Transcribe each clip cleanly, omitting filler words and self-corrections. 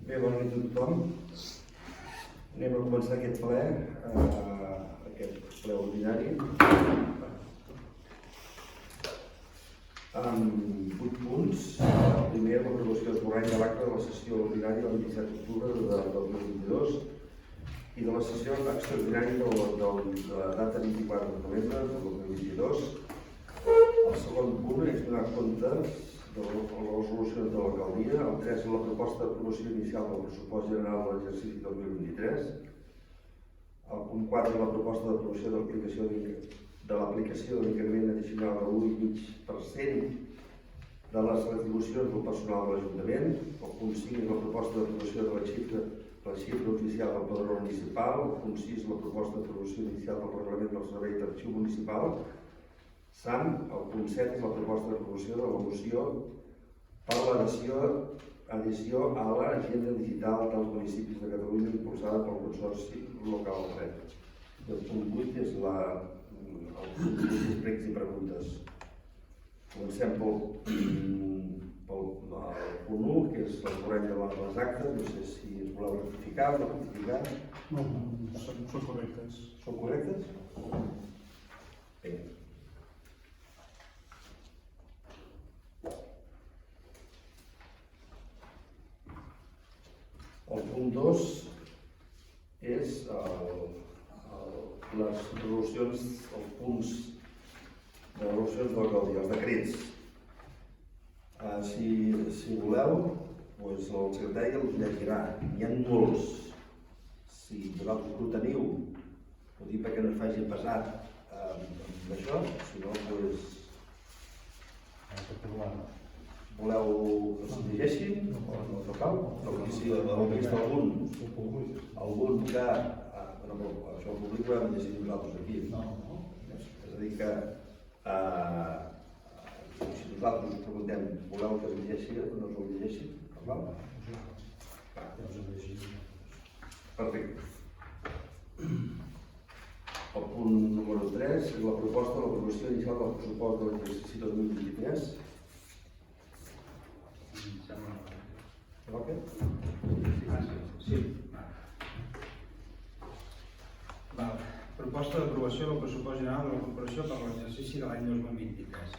Bé, bona nit a tothom. Anem a començar aquest ple ordinari, amb 8 punts. El primer, l'aprovació esborrany de l'acte de la sessió ordinària del 27 d'octubre de 2022 i de la sessió extraordinària de la data 24 de novembre de 2022. El segon punt és donar compte de les resolucions de l'alcaldia. El 3, la proposta d'aprovació inicial del pressupost general de l'exercici 2023. El punt 4, la proposta d'aprovació de l'aplicació de l'increment addicional de l'1,5% de les retribucions del personal de l'Ajuntament. El punt 5 és la proposta d'aprovació de la xifra oficial del padró municipal. El punt 6, la proposta d'aprovació inicial del reglament del servei d'arxiu municipal. El punt 7 és la proposta d'aprovació de la moció per l'adhesió a l'agenda digital dels municipis de Catalunya impulsada pel Consorci Local Red. El punt 8 és pregs i preguntes. Comencem pel punt 1, que és l'esborrany de les actes. No sé si es voleu rectificar o no rectificar. No, són correctes. Són correctes? Bé. El punt 2 és les resolucions, els punts de resolucions de l'alcaldia, els decrets. Si voleu, el secretari els llegirà. N'hi ha molts. Si vosaltres ho teniu, ho dic perquè no es faci pesat amb això, si no, voleu que se'ls llegeixin? No cal? Si heu vist algun que... Això el públic ho hem llegit nosaltres aquí. És a dir que si nosaltres us preguntem voleu que es llegeixi o no us ho llegeixi? Perfecte. El punt número 3 és la proposta de l'aprovació inicial del pressupost de l'exercici 2023. Sí. Proposta d'aprovació del pressupost general de la Corporació per l'exercici de l'any 2023.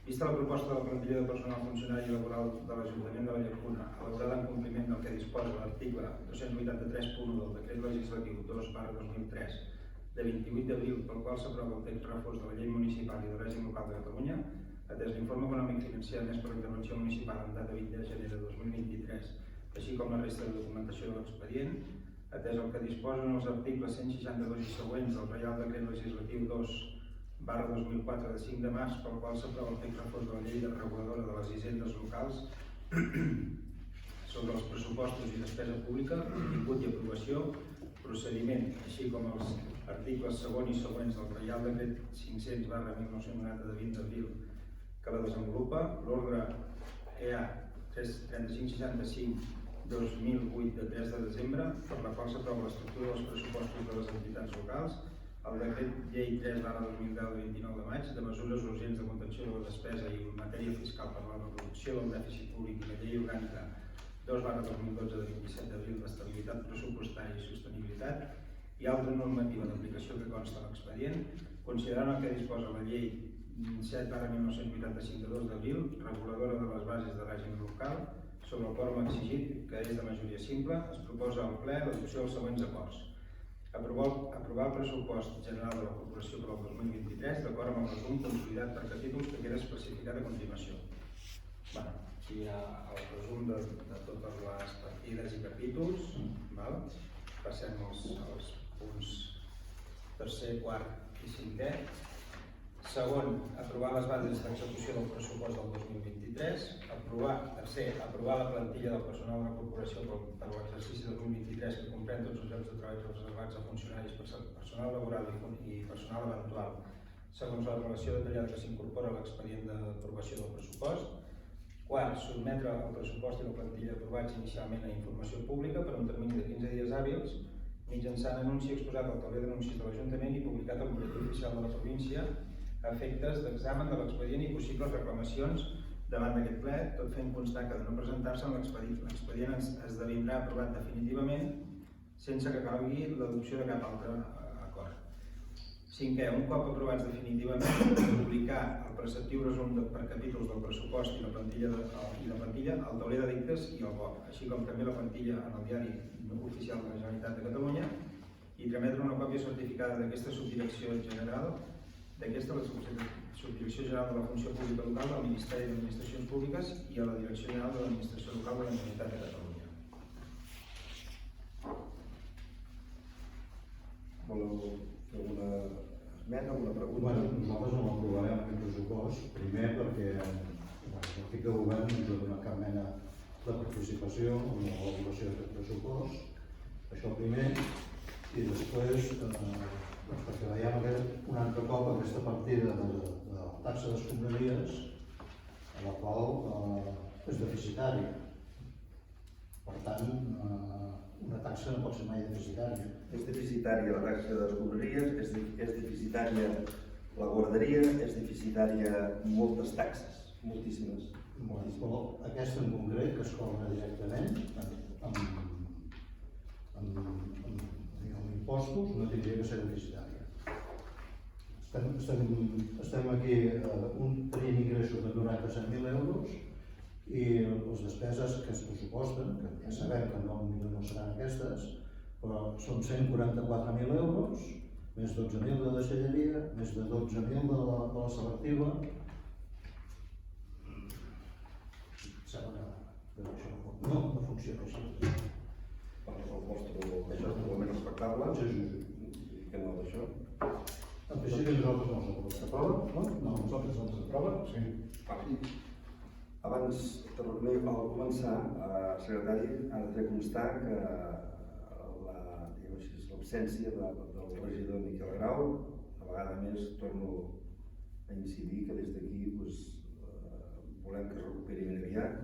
Vista la proposta de la plantilla de personal funcionari i laboral de l'Ajuntament de la Llacuna, elaborada en compliment del que disposa l'article 283.1 del decret legislatiu 2/2003 de 28 d'abril, pel qual s'aprova el text refós de la Llei Municipal i de Règim Local de Catalunya, atès l'informe econòmic financer emès per la intervenció municipal en data 20 de gener de 2023, així com la resta de documentació de l'expedient, atès el que disposen els articles 162 i següents del Reial Decret Legislatiu 2/2004 de 5 de març, pel qual s'aprova el text refós de la Llei Reguladora de les Hisendes Locals sobre els pressupostos i despesa pública, contingut i aprovació, procediment, així com els articles segon i següents del Reial Decret 500/1990 de 20 d'abril que la desenvolupa, l'ordre EA 3565/2008 de 3 de desembre, per la qual s'aprova l'estructura dels pressupostos de les entitats locals, el decret llei 3/2010 de 29 de maig de mesures urgents de contenció de la despesa i en matèria fiscal per la reducció del dèficit públic i la llei orgànica 2/2012 de 27 d'abril d'estabilitat pressupostària i sostenibilitat i altra normativa d'aplicació que consta a l'expedient, considerant el que disposa la llei 7/1985 de 2 d'abril, reguladora de les bases de règim local, sobre el quòrum exigit, que és de majoria simple, es proposa al ple l'adopció dels següents acords. Aprovar el pressupost general de la Corporació per al 2023 d'acord amb el resum consolidat per capítols que queda especificat a continuació. Aquí hi ha el resum de totes les partides i capítols. Passem als punts tercer, quart i cinquè. Segon, aprovar les bases d'execució del pressupost del 2023. Tercer, aprovar la plantilla del personal de la Corporació per l'exercici 2023 que comprèn tots els llocs de treball reservats a funcionaris, personal laboral i personal eventual, segons la relació detallada que s'incorpora a l'expedient d'aprovació del pressupost. Quart, sotmetre el pressupost i la plantilla aprovats inicialment a informació pública per un termini de 15 dies hàbils, mitjançant anunci exposat al tauler d'anuncis de l'Ajuntament i publicat al Butlletí Oficial de la Província a efectes d'examen de l'expedient i possibles reclamacions davant d'aquest ple, tot fent constar que de no presentar-se en l'expedient esdevindrà aprovat definitivament sense que calgui l'adopció de cap altre acord. Cinquè, un cop aprovats definitivament, publicar el preceptiu resum per capítols del pressupost i la plantilla, el tauler d'edictes i el BOP, així com també la plantilla en el diari oficial de la Generalitat de Catalunya, i trametre una còpia certificada d'aquesta subdirecció general de la Funció Pública Local del Ministeri d'Administracions Públiques i a la Direcció General de l'Administració Local de la Generalitat de Catalunya. Voleu fer alguna esmena, alguna pregunta? Bueno, nosaltres no l'aprovarem aquest pressupost, primer perquè l'equip de govern no ens ha donat cap mena de participació en l'elaboració d'aquest pressupost, això primer, i després perquè veiem un altre cop aquesta partida de la taxa d'escombraries, la qual és deficitària. Per tant, una taxa no pot ser mai deficitària. És deficitària la taxa d'escombraries, és deficitària la guarderia, és deficitària moltes taxes, moltíssimes. Però aquesta en concret, que es cobra directament amb impostos, no tindria que ser deficitària. Estem aquí tenint ingressos de 97.000 euros i les despeses que es pressuposten, que ja sabem que no seran aquestes, però són 144.000 euros, més 12.000 de deixalleria, més de 12.000 de la selectiva. No funciona així. El vostre és totalment respectable, que no d'això. En principi nosaltres no s'aprova. S'aprova? No, nosaltres ens aprova? Sí. Abans de començar, secretari, ha de fer constar que l'absència del regidor Miquel Grau, a vegada més torno a incidir que des d'aquí volem que es recuperi ben aviat,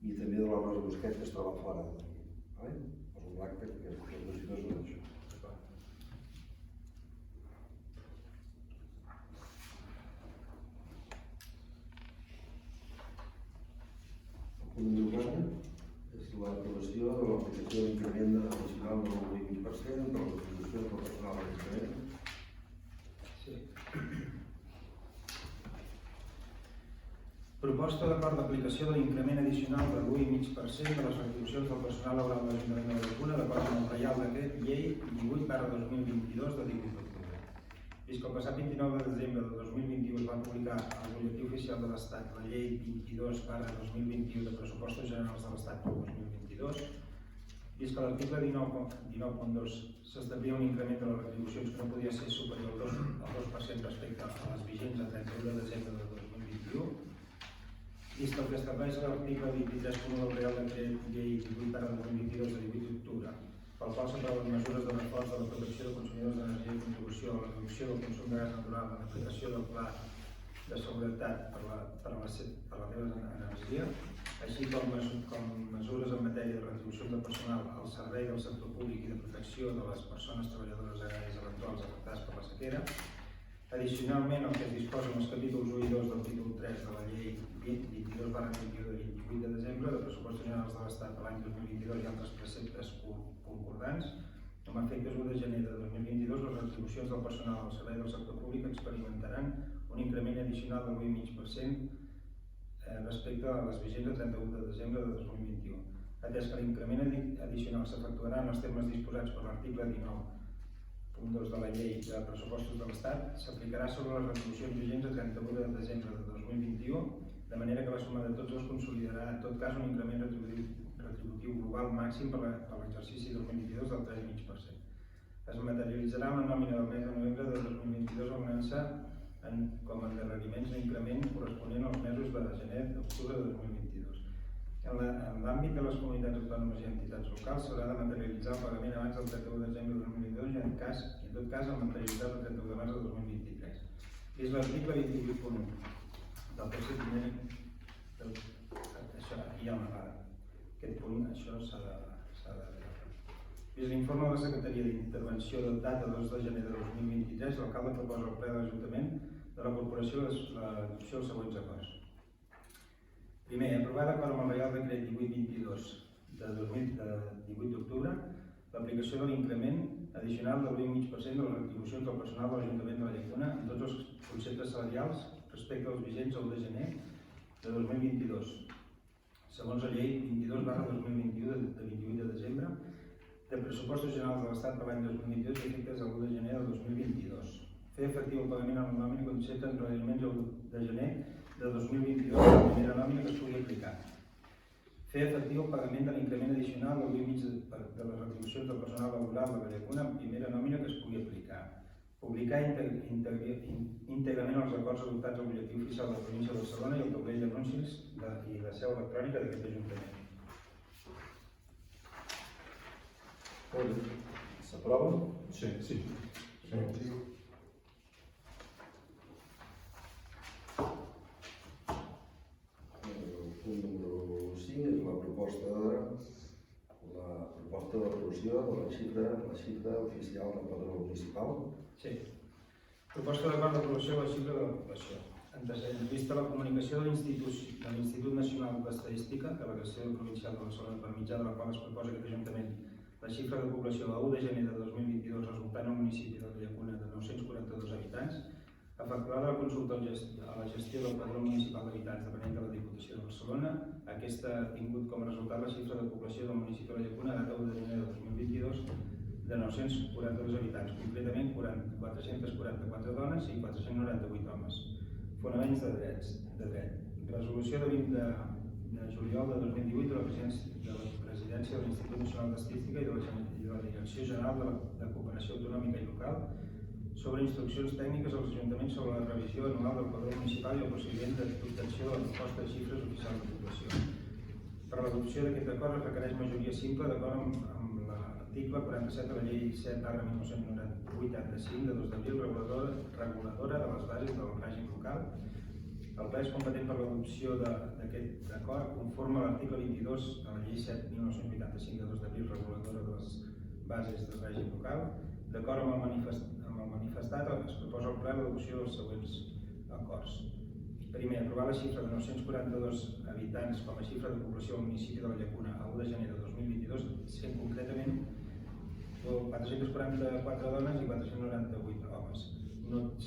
i també de la Rosa Busquet, que es troba fora d'aquí. Poso un acte que els regidors no d'això. El punt 4 és l'aprovació de l'aplicació de l'increment addicional del 20% de les retribucions del personal de l'Ajuntament. Proposta d'acord d'aplicació de l'increment addicional del 1,5% de les retribucions del personal laboral de l'Ajuntament de Llacuna d'acord amb el Reial Decret Llei 18/2022 de 18 d'octubre. Vist que el passat 29 de desembre de 2021 es va publicar al Butlletí Oficial de l'Estat la Llei 22/2021 de Pressupostos Generals de l'Estat per 2022, vist que l'article 19.2 s'establia un increment de les retribucions que no podia ser superior al 2% respecte a les vigents a 31 de desembre de 2021, vist que el que estableix l'article 23.1 del Reial Decret Llei 18/2022 de 18 d'octubre, pel qual s'aproven mesures de reforç de la protecció de consumidors d'energia i contribució a la reducció del consum de gas natural en aplicació del Pla de Seguretat per a la meva energia, així com mesures en matèria de retribució de personal al servei del sector públic i de protecció de les persones treballadores agràries eventuals afectades per la sequera. Addicionalment, el que es disposa en els capítols 1 i 2 del títol 3 de la Llei 22/21 de 28 de desembre de Pressupostos Generals de l'Estat per l'any 2022 i altres preceptes concordants, amb efectes 1 de gener de 2022, les retribucions del personal al servei del sector públic experimentaran un increment addicional del 1,5% respecte a les vigents de 31 de desembre de 2021. Atès que l'increment addicional s'efectuarà en els termes disposats per l'article 19.2 de la Llei de Pressupostos de l'Estat, s'aplicarà sobre les retribucions vigents a 31 de desembre de 2021, de manera que la suma de tots dos consolidarà en tot cas un increment retributiu global màxim per l'exercici 2022 del 3,5%. Es materialitzarà una nòmina del mes de novembre de 2022 abonant-se com a endarreriments d'increment corresponent als mesos de gener i octubre de 2022. En l'àmbit de les comunitats autònomes i entitats locals s'haurà de materialitzar el pagament abans del 31 de desembre de 2022 i en tot cas el materialitzat el 31 de març de 2023. És l'article 28.1 del tercer primer, això aquí hi ha una errada. Aquest punt, això s'ha de veure. Des l'informe de la Secretaria d'Intervenció de data 2 de gener de 2023, l'alcalde proposa al ple de l'Ajuntament de la Corporació l'adopció dels següents acords. Primer, aprovar d'acord amb el Reial Decret 1822 de 18 d'octubre l'aplicació de l'increment addicional del 20,5% de les retribucions del personal de l'Ajuntament de la Llacuna en tots els conceptes salarials respecte als vigents el 1 de gener de 2022, segons la llei 22/2021 de 28 de desembre de pressupostos generals de l'Estat per l'any 2022 i efectes el 1 de gener del 2022. Fer efectiu el pagament a la nòmina concepte en requeriments el 1 de gener de 2022 de la primera nòmina que es pugui aplicar. Fer efectiu el pagament de l'increment addicional del 1,5% de les retribucions del personal laboral de la Llacuna en primera nòmina que es pugui aplicar. Publicar íntegrament els acords adoptats al butlletí oficial de la província de Barcelona i el taulell d'anuncis i la seu electrònica d'aquest Ajuntament. S'aprova? Sí. Sí. El punt número 5 és la proposta d'aprovació de la xifra oficial del padró municipal. Sí. Proposta d'acord d'aprovació de la xifra de la població. Antecedents. Vista la comunicació de l'Institut Nacional d'Estadística, delegació provincial de Barcelona, per mitjà de la qual es proposa aquest Ajuntament la xifra de població a 1 de gener de 2022 resultant al municipi de la Llacuna de 942 habitants, efectuada la consulta a la gestió del padró municipal d'habitants depenent de la Diputació de Barcelona. Aquesta ha tingut com a resultat la xifra de població del municipi de la Llacuna a data 1 de gener de 2022 de 942 habitants, concretament 444 dones i 498 homes. Fonaments de dret. Resolució de 20 de juliol de 2018 de la Presidència de l'Institut Nacional d'Estadística i de la Direcció General de Cooperació Autonòmica i Local sobre instruccions tècniques als ajuntaments sobre la revisió anual del padró municipal i el procediment d'obtenció de la proposta de xifres oficials de població. Per a l'adopció d'aquest acord es requereix majoria simple d'acord amb l'article 47 de la llei 7/1985 de 2 d'abril reguladora de les bases del règim local. El ple és competent per l'adopció d'aquest acord conforme a l'article 22 de la llei 7/1985 de 2 d'abril reguladora de les bases del règim local. D'acord amb el manifestat, es proposa al ple l'adopció dels següents acords. Primer, aprovar la xifra de 942 habitants com a xifra de població al municipi de la Llacuna a 1 de gener de 2022, sent concretament 444 dones i 498 homes.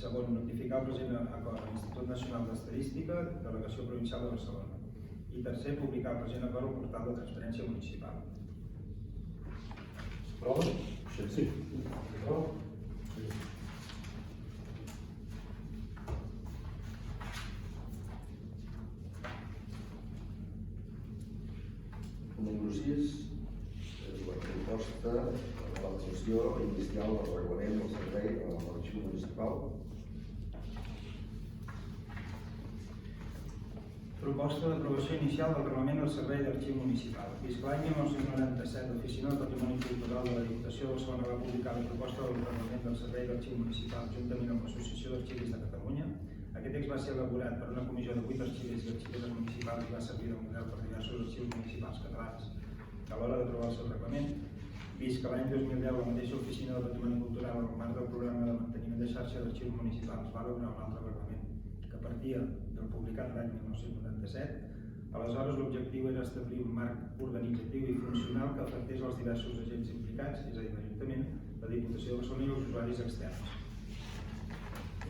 Segon, notificar el present acord a l'Institut Nacional d'Estadística, delegació provincial de Barcelona. I tercer, publicar el present acord al portal de transparència municipal. S'aprova? Sí. S'aprova? Sí. Número 6 és la proposta de l'adaptació inicial del reglament del servei a l'arxiu municipal. Proposta d'aprovació inicial del reglament del servei d'arxiu municipal. Vist que l'any 1997 l'Oficina del Patrimoni Cultural de la Diputació de Barcelona va publicar la proposta del reglament del servei d'arxiu municipal juntament amb l'Associació d'Arxivis de Catalunya. Aquest text va ser elaborat per una comissió de 8 arxivers i arxiveres municipals i va servir de model per diversos arxius municipals catalans. A l'hora d'aprovar el seu reglament, vist que l'any 2010 la mateixa Oficina del Patrimoni Cultural, en el marc del programa de manteniment de xarxa d'arxius municipals, va elaborar un altre reglament que partia del publicat l'any 1997. Aleshores, l'objectiu era establir un marc organitzatiu i funcional que afectés els diversos agents implicats, és a dir, l'Ajuntament, la Diputació de Barcelona i els usuaris externs,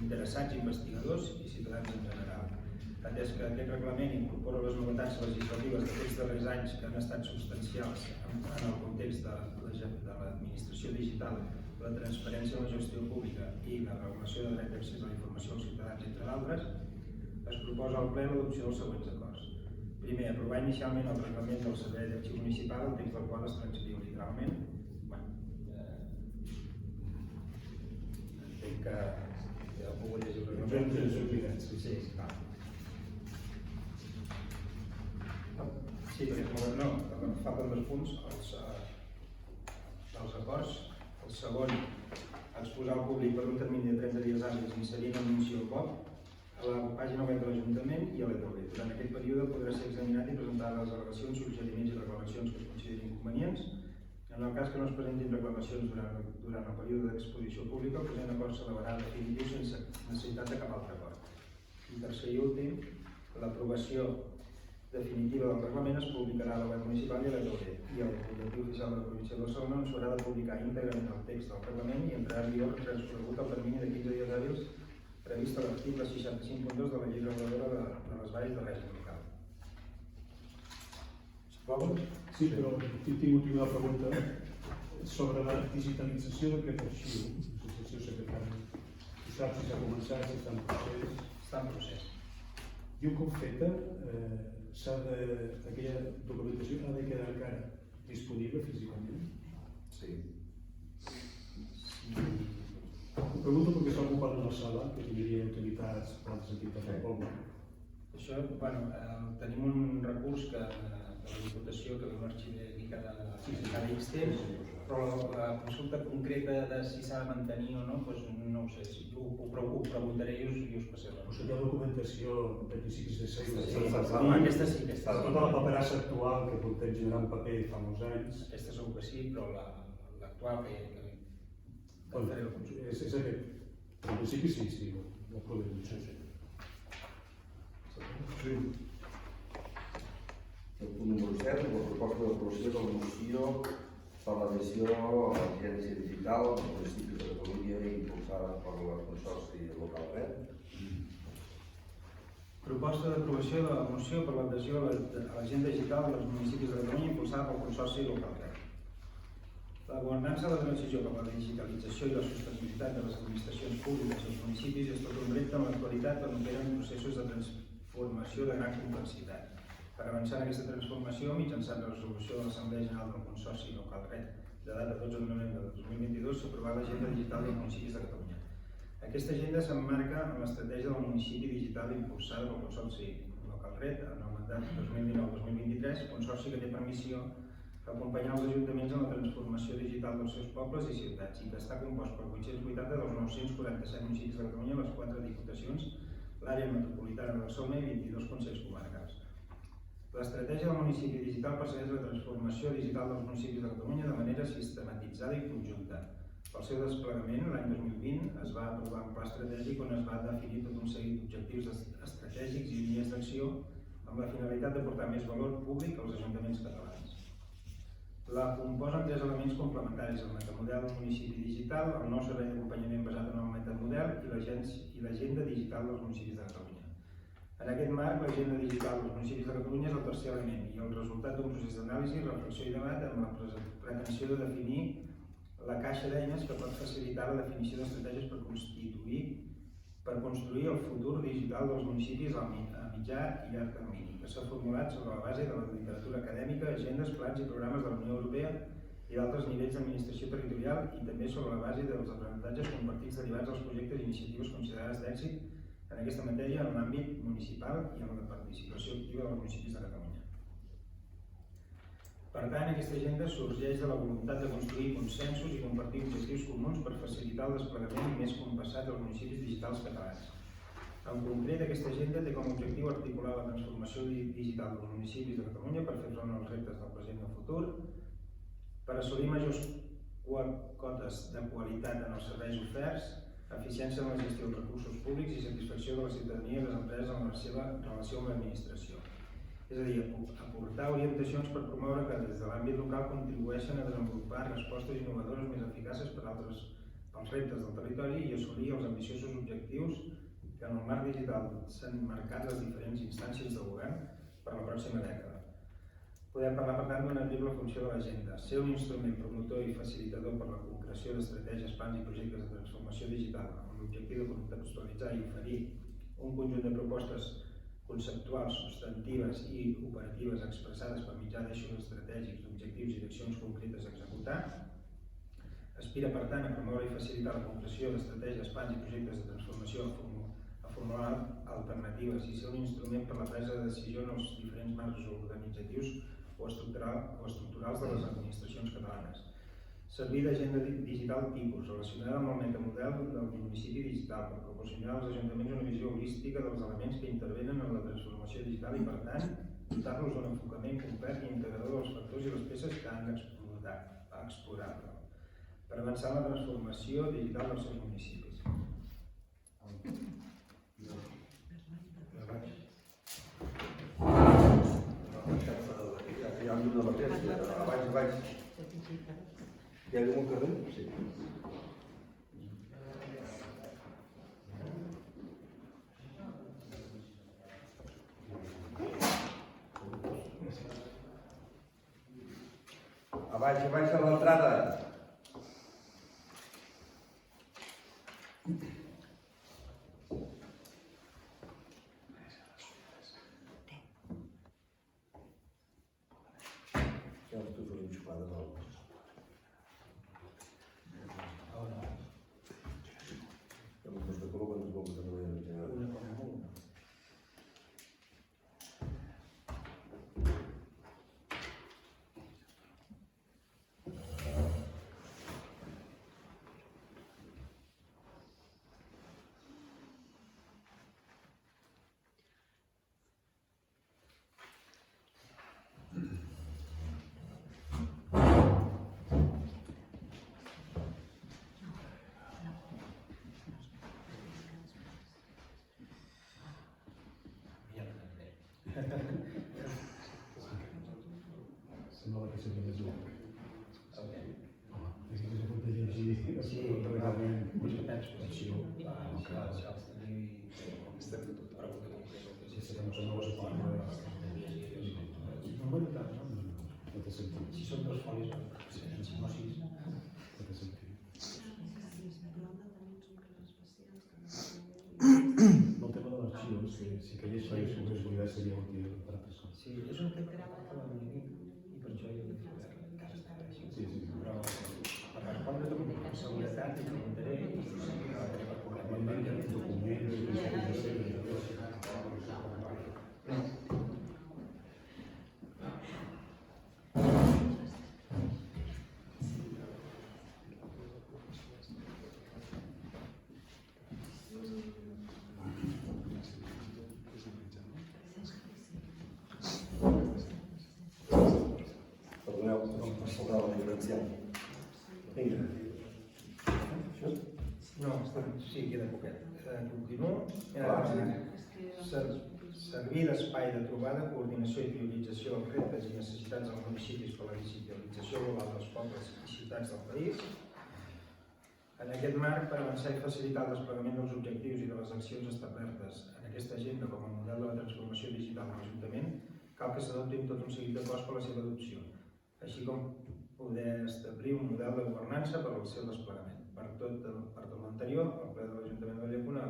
interessats, investigadors i ciutadans en general. Atès que aquest reglament incorpora les novetats legislatives d'aquests darrers anys que han estat substancials en el context de l'administració digital, la transparència en la gestió pública i la regulació de dret d'accés a la informació als ciutadans, entre d'altres, es proposa al ple l'adopció dels següents acords. Primer, aprovar inicialment el reglament del servei d'arxiu municipal, el text del qual es transcriu literalment. Entenc que ja ho puc llegir el reglament. Sí, clar. Sí, perquè no, falten 2 punts dels acords. El segon, exposar al públic per un termini de 30 dies hàbils inserint anunci al cop a la pàgina web de l'Ajuntament i a l'ETV. Durant aquest període podrà ser examinat i presentar les al·legacions, suggeriments i reclamacions que es considerin inconvenients. En el cas que no es presentin reclamacions durant el període d'exposició pública, el present acord s'elevarà definitiu sense necessitat de cap altre acord. I tercer i últim, l'aprovació definitiva del reglament es publicarà a la web municipal i a la TOB, i el butlletí oficial de la província de Barcelona on s'haurà de publicar íntegrament el text del reglament i entrarà en vigor transcorregut el termini de 15 dies hàbils previst a l'article 65.2 de la llei reguladora de les valls de règim local. S'aprova? Sí, però tinc una pregunta sobre la digitalització d'aquest arxiu. L'associació secretària, tu saps si s'ha començat, si està en procés? Està en procés. I un cop feta, aquella documentació ha de quedar encara disponible físicament? Sí. Ho pregunto perquè s'ha ocupat una sala que tindria utilitats per altres entitats del poble. Això, bueno, tenim un recurs de la Diputació que ve un arxiver aquí cada X temps, però la consulta concreta de si s'ha de mantenir o no, doncs no ho sé, ho preguntaré i us passaré. O sigui, hi ha documentació de principis de segle. Aquesta sí, aquesta Tota la paperassa actual que portem generant paper fa molts anys. Aquesta segur que sí, però l'actual que faré la consulta. És aquest. En principi sí, ho aprovem. Sí. El punt número 7, la proposta d'aprovació de la moció per l'adhesió a l'agència digital dels municipis de Catalunya impulsada per el Consorci Local Red. Proposta d'aprovació de la moció per l'adhesió a l'agenda digital dels municipis de Catalunya impulsada pel Consorci Local Red. La governança de la transició per la digitalització i la sostenibilitat de les administracions públiques als municipis és tot un repte en l'actualitat on operen processos de transformació de gran complexitat. Per avançar en aquesta transformació, mitjançant la resolució de l'Assemblea General del Consorci Local Red de data 12 de novembre de 2022, s'ha aprovat l'Agenda Digital dels Municipis de Catalunya. Aquesta agenda s'emmarca en l'estratègia del municipi digital impulsada pel Consorci Local Red en el mandat 2019-2023, consorci que té per missió acompanyar els ajuntaments en la transformació digital dels seus pobles i ciutats i que està compost per 880 dels 947 municipis de Catalunya, les 4 diputacions, l'àrea metropolitana de Barcelona i 22 consells comarcals. L'estratègia del municipi digital persegueix la transformació digital dels municipis de Catalunya de manera sistematitzada i conjunta. Pel seu desplegament, l'any 2020 es va aprovar un pla estratègic on es va definir tot un seguit d'objectius estratègics i línies d'acció amb la finalitat de portar més valor públic als ajuntaments catalans. La composen 3 elements complementaris: el metamodel del municipi digital, el nou servei d'acompanyament basat en el metamodel i l'agenda digital dels municipis de Catalunya. En aquest marc, l'agenda digital dels municipis de Catalunya és el tercer element i el resultat d'un procés d'anàlisi, reflexió i debat amb la pretensió de definir la caixa d'eines que pot facilitar la definició d'estratègies per construir el futur digital dels municipis a mitjà i llarg termini, que s'ha formulat sobre la base de la literatura acadèmica, agendes, plans i programes de la Unió Europea i d'altres nivells d'administració territorial i també sobre la base dels aprenentatges compartits derivats dels projectes i iniciatives considerades d'èxit en aquesta matèria en l'àmbit municipal i en la participació activa dels municipis de Catalunya. Per tant, aquesta agenda sorgeix de la voluntat de construir consensos i compartir objectius comuns per facilitar el desplegament més compassat dels municipis digitals catalans. En concret, aquesta agenda té com a objectiu articular la transformació digital dels municipis de Catalunya per fer front als reptes del present i del futur, per assolir majors cotes de qualitat en els serveis oferts, eficiència en la gestió dels recursos públics i satisfacció de la ciutadania i les empreses en la seva relació amb l'administració. És a dir, aportar orientacions per promoure que des de l'àmbit local contribueixen a desenvolupar respostes innovadores més eficaces per als reptes del territori i assolir els ambiciosos objectius que en el marc digital s'han marcat les diferents instàncies de govern per a la pròxima dècada. Podem parlar, per tant, d'una triple funció de l'agenda: ser un instrument promotor i facilitador per a la concreció d'estratègies, plans i projectes de transformació digital amb l'objectiu de contextualitzar i oferir un conjunt de propostes conceptuals, substantives i operatives expressades per mitjà d'eixos estratègics, d'objectius i d'accions concretes a executar. Aspira, per tant, a promoure i facilitar la concreció d'estratègies, plans i projectes de transformació, a formular alternatives i ser un instrument per a la presa de decisió en els diferents marcs organitzatius o estructurals de les administracions catalanes. Servir d'agenda digital tipus, relacionada amb el metamodel del municipi digital, per proporcionar als ajuntaments una visió holística dels elements que intervenen en la transformació digital i, per tant, dotar-los d'un enfocament complet i integrador dels factors i les peces que han d'explorar per avançar en la transformació digital dels seus municipis. Hi ha algun carrer? Sí. Abaixa l'entrada. Ja els teus ulls xuclades al... Ja m'ho de color quan es vol que no veiem general. Semblava que seria més dur. És que no pot llegir realment arxiu. Si serà una cosa part no m'ho tant, no té sentit. Si són dos folis, no sis. No té sentit. El tema de l'arxiu, si caigués per això, és veritat, seria útil per a persones. Sí, és un tema que i per això jo dic Sí. però per respondre amb seguretat i preguntaré i per Normalment, documents, Perdoneu, no em faltava el diferencial. Vinga. Això? No, sí, queda poquet. Continuo. Servir d'espai de trobada, coordinació i priorització dels reptes i necessitats dels municipis per a la digitalització global dels pobles i ciutats del país. En aquest marc, per avançar i facilitar el desplegament dels objectius i de les accions establertes en aquesta agenda com a model de la transformació digital de l'Ajuntament, cal que s'adoptin tot un seguit d'acords per a la seva adopció, així com poder establir un model de governança per al seu desplegament. Per tot l'anterior, el ple de l'Ajuntament de la Llacuna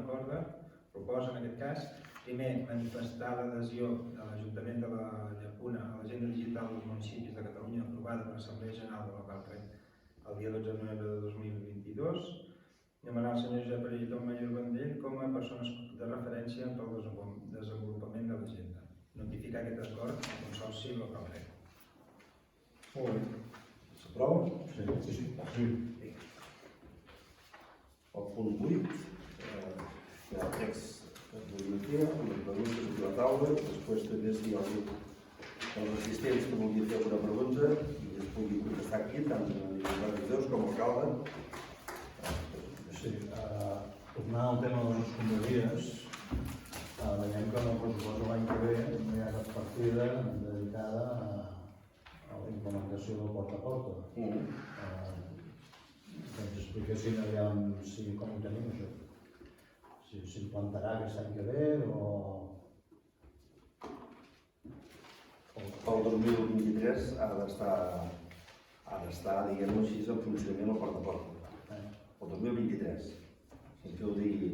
proposa en aquest cas, primer, manifestar l'adhesió de l'Ajuntament de la Llacuna a l'agenda digital dels municipis de Catalunya aprovada per l'Assemblea General de la qual el dia 12 de novembre de 2022, demanar al senyor Josep Parell i Tom Mayor Vendell com a persones de referència per al desenvolupament de l'agenda. Notificar aquest acord al Consorci local. Molt bé. S'aprova? Sí. El punt 8, hi ha el text que tenim aquí, amb les preguntes aquí a la taula, després també si hi ha algú dels assistents que vulgui fer alguna pregunta i es pugui contestar aquí, tant a nivell de regidors com a alcalde. Sí, tornant al tema de les escombraries, veiem que en el pressupost de l'any que ve no hi ha cap partida dedicada a la implementació del porta a porta. Que ens expliquessin aviam com ho tenim això. Si s'implantarà aquest any que ve o... El 2023 ha d'estar, diguem-ho així, en funcionament el porta a porta. El 2023. Si ho digui,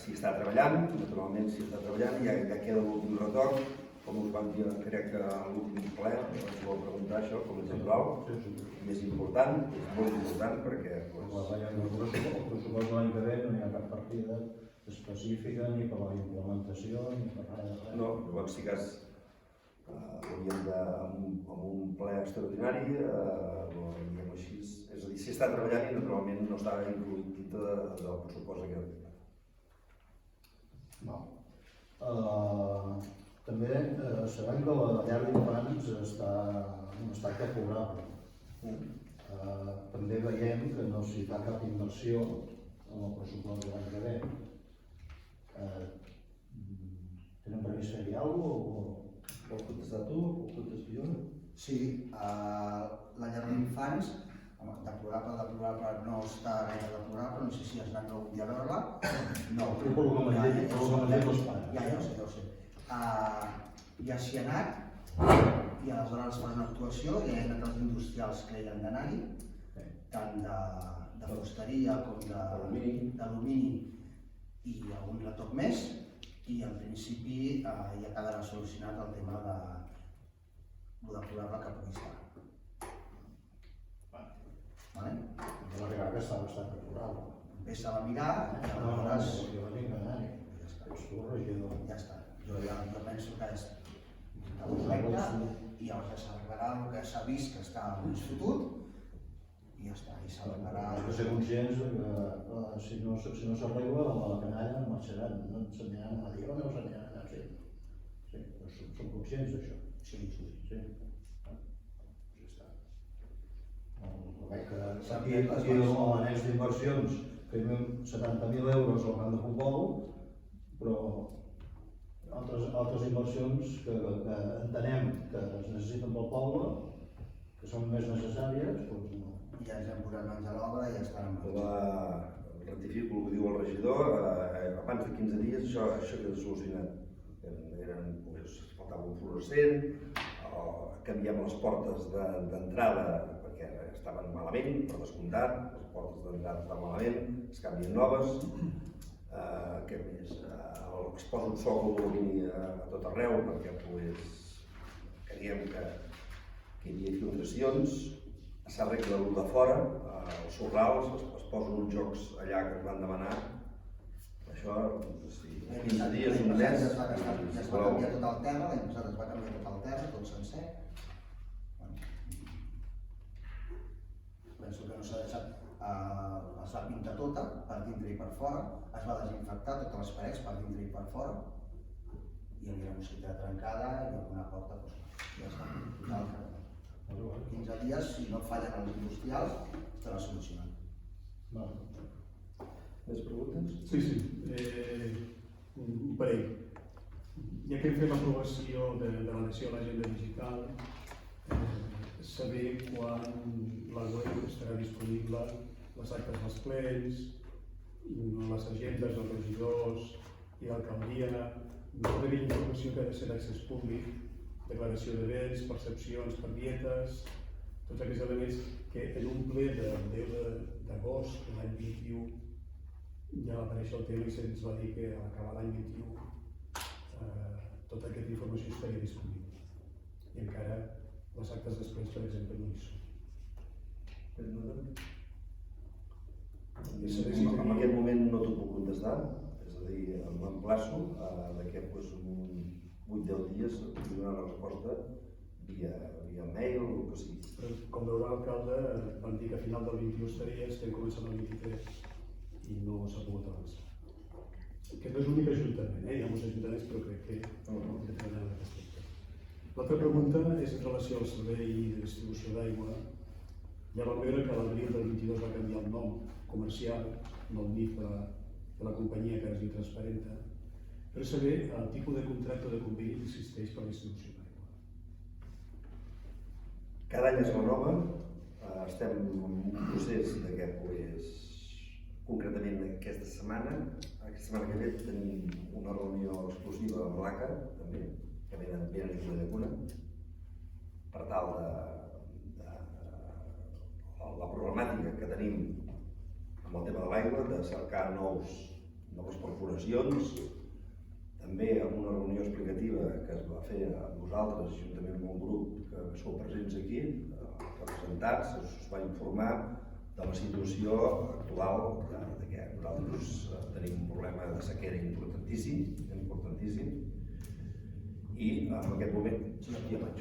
si està treballant, naturalment si està treballant, ja queda l'últim retoc, com us vam dir, crec que a l'últim ple ens vau preguntar això, com és natural, i és important, és molt important perquè... El pressupost de l'any que ve no hi ha cap partida específica ni per a la implementació ni per a res. No, llavors sí que hauríem de, amb un ple extraordinari, diguem-ho així, és a dir, si està treballant i naturalment no està incluït dintre del pressupost aquest. També sabem que la llar d'infants no està capurable. També veiem que no s'hi fa cap inversió en el pressupost de l'any que ve. Tenen previst fer-hi alguna cosa o Vol contestar tu o puc contestar jo? Sí, la llar d'infants, deplorable no està gaire deplorable, no sé si has anat algun dia a veure-la. No, Jo pel que m'han dit els pares. ja ho sé. Ja s'hi ha anat i aleshores fan una actuació i hi ha anat els industrials que hi han d'anar-hi, tant de fusteria com d'alumini i algun retoc més, i en principi ja quedarà solucionat el tema de lo deplorable que pugui estar. Vale? Jo la que està bastant deplorable. Vés-se a mirar i aleshores Jo la tinc d'anar-hi. El regidor. ja està. Jo penso que és correcte i llavors s'arreglarà el que s'ha vist que està més fotut i ja està, i s'arreglarà. Hem de ser conscients que si no s'arregla, la canalla marxaran, no ens aniran a dir, no ens aniran a fer. Sí, som conscients d'això. Sí. Ja està. Aquí l'annex d'inversions, que 70.000 euros al camp de futbol, però altres inversions que entenem que es necessiten pel poble, que són més necessàries, doncs no. Ja ens hem posat mans a l'obra i ja estan en marxa. Rectifico el que diu el regidor, abans de 15 dies això queda solucionat. Faltava un fluorescent, canviem les portes d'entrada perquè estaven malament, per descomptat, les portes d'entrada estaven malament, es canvien noves. Què més? Es posa un sòcol d'alumini a tot arreu perquè creiem que hi havia filtracions, s'arregla el de fora, els sorrals, es posen uns jocs allà que ens van demanar. Això, 15 dies, un mes. Ja es va canviar tot el terra, l'any passat es va canviar tot el terra, tot sencer. Penso que no s'ha deixat, es va pintar tota, per dintre i per fora, es va desinfectar totes les parets per dintre i per fora, hi havia una mosquita trencada i alguna porta, ja està. 15 dies, si no fallen els industrials, estarà solucionat. Més preguntes? Sí. Un parell. Ja que hem fet l'aprovació de la nació a l'agenda digital, saber quan la web estarà disponible, les actes dels plens, les agendes dels regidors i l'alcaldia, tota aquella informació que ha de ser d'accés públic, declaració de béns, percepcions per dietes, tots aquests elements que en un ple del 10 d'agost de l'any 21 ja va aparèixer el tema i se'ns va dir que a l'acabar l'any 21 tota aquesta informació estaria disponible. I encara les actes dels plens, per exemple, no hi són. En aquest moment no t'ho puc contestar, és a dir, m'emplaço d'aquí a un 8-10 dies a donar una resposta via mail o el que sigui. Però, com veurà l'alcalde, van dir que a final del 21 estaria, estem començant el 23 i no s'ha pogut avançar. Que no és l'únic ajuntament, hi ha molts ajuntaments, però crec que treballen en aquest aspecte. L'altra pregunta és en relació al servei de distribució d'aigua. Ja vam veure que a l'abril del 22 va canviar el nom comercial, no el NIF de la companyia, que ara es diu Transparenta, però saber el tipus de contracte o de conveni que existeix per a la distribució d'aigua. Cada any es renova, estem en un procés de que, concretament aquesta setmana que ve tenim una reunió exclusiva amb l'ACA, també, que venen a la Llacuna, per tal de la problemàtica que tenim amb el tema de l'aigua, de cercar noves perforacions, també amb una reunió explicativa que es va fer amb vosaltres, juntament amb un grup que sou presents aquí, representats, us va informar de la situació actual, de que nosaltres tenim un problema de sequera importantíssim, i en aquest moment, ja vaig.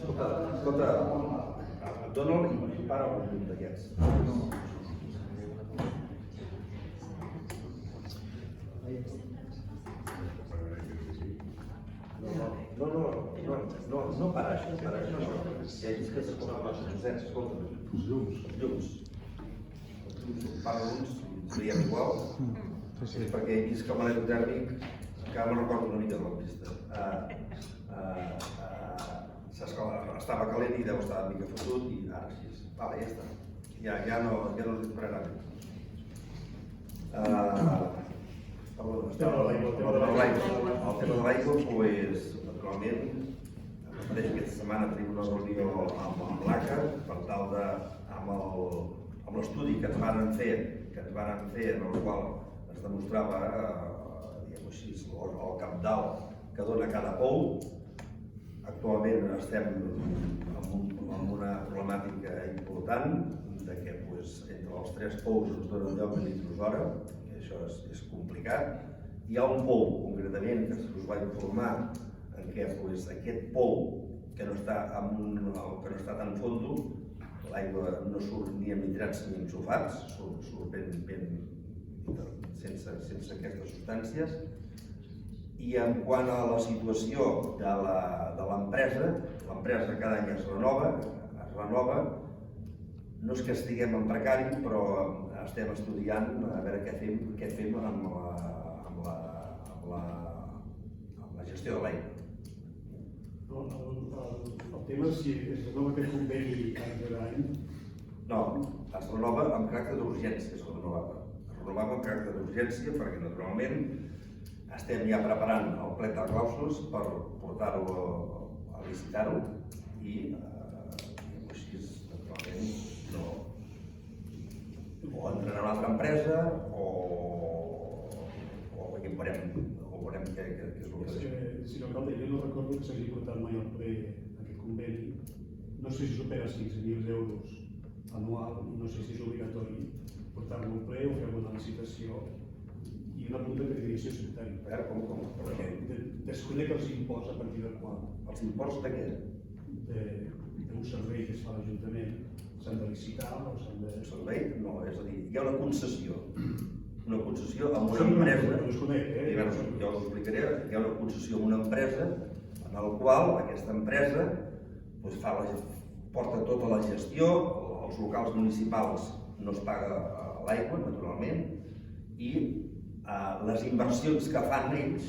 Escolta, dona'l i para un d'aquests. No para això. Ja he vist que Josep, escolta. Els llums. Parla d'uns, seria igual, perquè he vist que el manejo tèrmic encara me'n recordo una mica de la pista. estava calent i deu estar una mica fotut i ara sí, vale, ja està, ja no es dispararà més. El tema de l'aigua, naturalment, aquesta setmana tenim una reunió amb l'ACA per tal de, amb l'estudi que ens van fer, en el qual es demostrava, diguem-ho així, el cabdal que dona cada pou. Actualment estem amb una problemàtica important de que entre els 3 pous ens donen 10 litres hora, i això és complicat. Hi ha un pou, concretament, que us vaig informar, en què aquest pou que no està tan fondo, l'aigua no surt ni amb nitrats ni amb sulfats, surt ben sense aquestes substàncies. I en quant a la situació de l'empresa cada any es renova, no és que estiguem en precari, però estem estudiant a veure què fem amb la gestió de l'aigua. El tema és si es renova aquest conveni any rere any. No, es renova amb caràcter d'urgència, es renovava amb caràcter d'urgència perquè naturalment estem ja preparant el plec de clàusules per portar-ho a licitar-ho i així, naturalment, no. O entrarà una altra empresa o ja veurem què és el que és. Si no cal, jo no recordo que s'hagi portat mai al ple aquest conveni. No sé si supera els 15.000 euros anual i no sé si és obligatori portar-lo al ple o fer alguna licitació. I una pregunta de creació sanitària. A veure, com? Desconec els imports a partir del qual. Els imports de què? D'un servei que es fa a l'Ajuntament. S'han de licitar o s'han de... Un servei? No, és a dir, hi ha una concessió. Una concessió amb una empresa. Jo us explicaré. Hi ha una concessió amb una empresa en la qual aquesta empresa porta tota la gestió, els locals municipals no es paga l'aigua, naturalment, i les inversions que fan ells